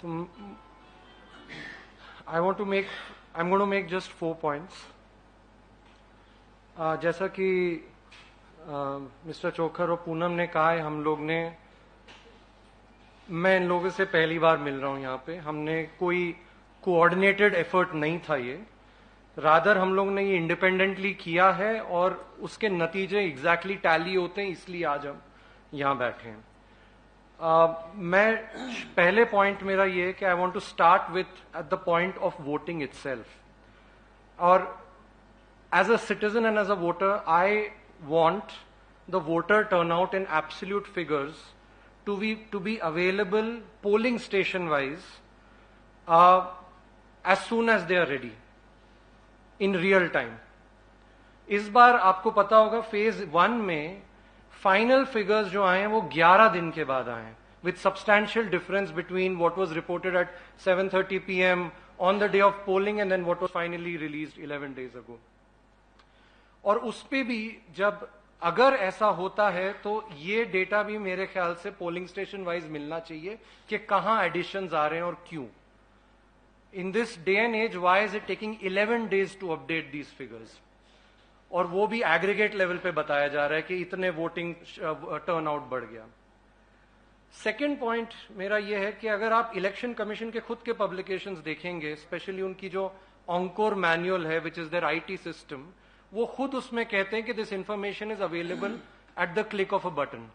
तो I'm going to make just 4 points. जैसा कि मिस्टर चोखर और पूनम ने कहा है, मैं इन लोगों से पहली बार मिल रहा हूं यहाँ पे। हमने कोई कोऑर्डिनेटेड एफर्ट नहीं था ये, रादर हम लोग ने ये इंडिपेंडेंटली किया है और उसके नतीजे एग्जैक्टली टैली होते हैं, इसलिए आज हम यहाँ बैठे हैं। मैं पहले पॉइंट मेरा ये है कि I want to start with at the point of voting itself. और as a citizen and as a voter, I want the voter turnout in absolute figures to be available polling station wise as soon as they are ready in real time. इस बार आपको पता होगा phase 1 में final figures जो आए हैं वो 11 दिन के बाद आए हैं, with substantial difference between what was reported at 7:30 p.m. on the day of polling and then what was finally released 11 days ago. और उस पे भी जब अगर ऐसा होता है तो ये डेटा भी मेरे ख्याल से पोलिंग स्टेशन वाइज मिलना चाहिए कि कहां एडिशंस आ रहे हैं और क्यों। In this day and age, why is it taking 11 days to update these figures? और वो भी एग्रीगेट लेवल पे बताया जा रहा है कि इतने वोटिंग टर्नआउट बढ़ गया। सेकेंड पॉइंट मेरा ये है कि अगर आप इलेक्शन कमीशन के खुद के पब्लिकेशंस देखेंगे, स्पेशली उनकी जो ऑनकोर मैनुअल है which is their IT system, वो खुद उसमें कहते हैं कि this information is available at the click of a button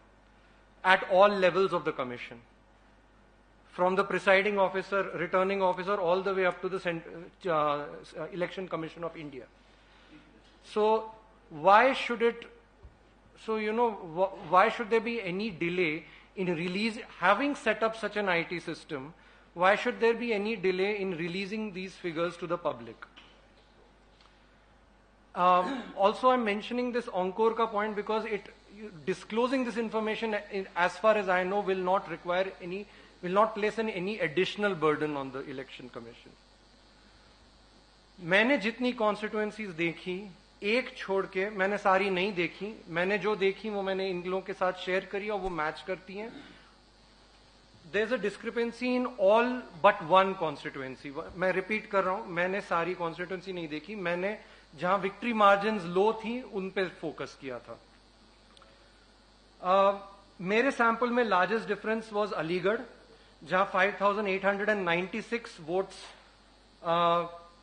at all levels of the commission, from the presiding officer, returning officer, all the way up to the Election commission of India. So why should there be any delay in having set up such an IT system? Why should there be any delay in releasing these figures to the public? Also, I'm mentioning this Encore ka point because disclosing this information, as far as I know, will not place any additional burden on the election commission. मैंने जितनी constituencies देखी, एक छोड़ के, मैंने सारी नहीं देखी, मैंने जो देखी वो मैंने इन लोगों के साथ शेयर करी और वो मैच करती हैं. There is a discrepancy in all but one constituency. मैं रिपीट कर रहा हूं, मैंने सारी कॉन्स्टिट्यूएंसी नहीं देखी, मैंने जहां विक्ट्री मार्जिन लो थी उन पे फोकस किया था. मेरे सैंपल में लार्जेस्ट डिफरेंस वाज अलीगढ़, जहां 5,896 वोट्स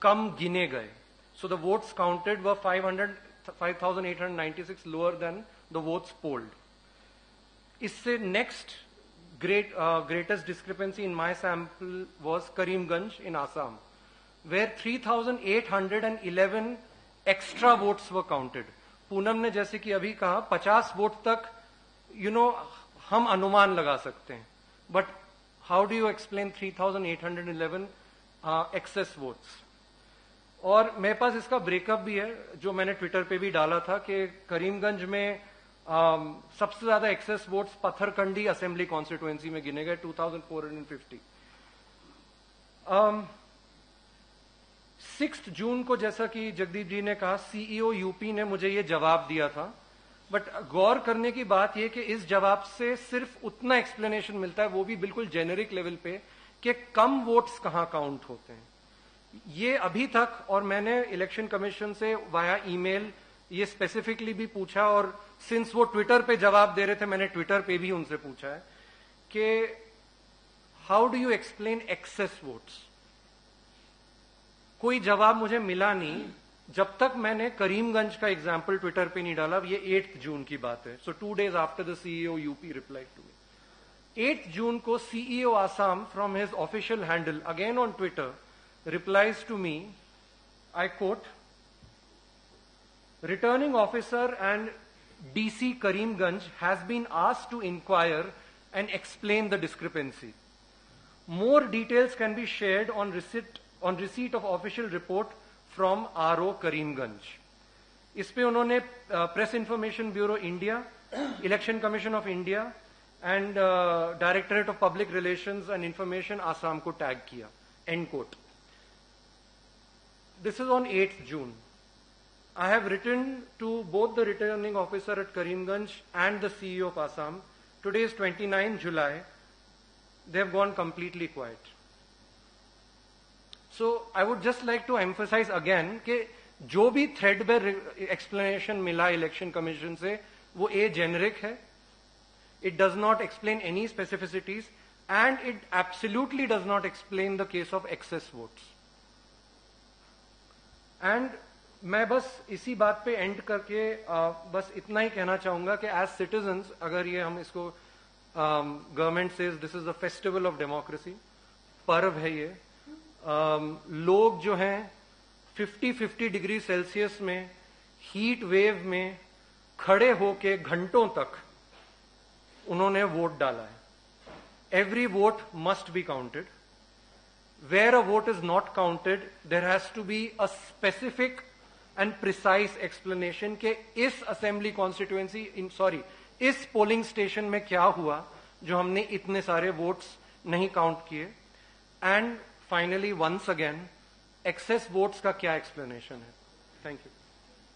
कम गिने गए. So the votes counted were 5,896 lower than the votes polled. इससे next greatest discrepancy in my sample was Karimganj in Assam, where 3,811 extra votes were counted. Poonam ने जैसे कि अभी कहा 50 वोट तक हम अनुमान लगा सकते हैं, but how do you explain 3,811 excess votes? और मेरे पास इसका ब्रेकअप भी है जो मैंने ट्विटर पे भी डाला था कि करीमगंज में सबसे ज्यादा access votes Patharkandi assembly constituency में गिने गए, 2,450. 6 जून को, जैसा कि जगदीप जी ने कहा, सीईओ यूपी ने मुझे ये जवाब दिया था. बट गौर करने की बात यह कि इस जवाब से सिर्फ उतना एक्सप्लेनेशन मिलता है, वो भी बिल्कुल जेनेरिक लेवल पे, कि कम वोट्स कहां काउंट होते हैं. ये अभी तक, और मैंने इलेक्शन कमीशन से वाया ईमेल ये स्पेसिफिकली भी पूछा, और सिंस वो ट्विटर पे जवाब दे रहे थे, मैंने ट्विटर पे भी उनसे पूछा है कि how do you explain excess votes. कोई जवाब मुझे मिला नहीं जब तक मैंने करीमगंज का एग्जाम्पल ट्विटर पे नहीं डाला. ये 8 जून की बात है, so 2 days after the CEO UP replied to me. 8 जून को CEO Assam from his official handle again on Twitter replies to me, I quote, "Returning officer and DC Karimganj has been asked to inquire and explain the discrepancy. More details can be shared on receipt of official report from RO Karimganj." इस पे उन्होंने press information bureau India, election commission of India and directorate of public relations and information Assam को tag किया. End quote. This is on 8th June. I have written to both the returning officer at Karimganj and the CEO of Assam. Today is 29th July. They have gone completely quiet. So I would just like to emphasise again कि जो भी threadbare explanation मिला election commission से वो generic है. It does not explain any specificities and it absolutely does not explain the case of excess votes. And मैं बस इसी बात पे एंड करके बस इतना ही कहना चाहूंगा कि एज सिटीजन्स, अगर ये हम इसको government says this is the festival of democracy, पर्व है ये, लोग जो हैं 50-50 डिग्री सेल्सियस में हीट वेव में खड़े होके घंटों तक उन्होंने वोट डाला है. Every vote must be counted. Where a vote is not counted, there has to be a specific and precise explanation कि इस assembly constituency, इस polling station में क्या हुआ जो हमने इतने सारे votes नहीं count किए. And finally, once again, excess votes का क्या explanation है. Thank you.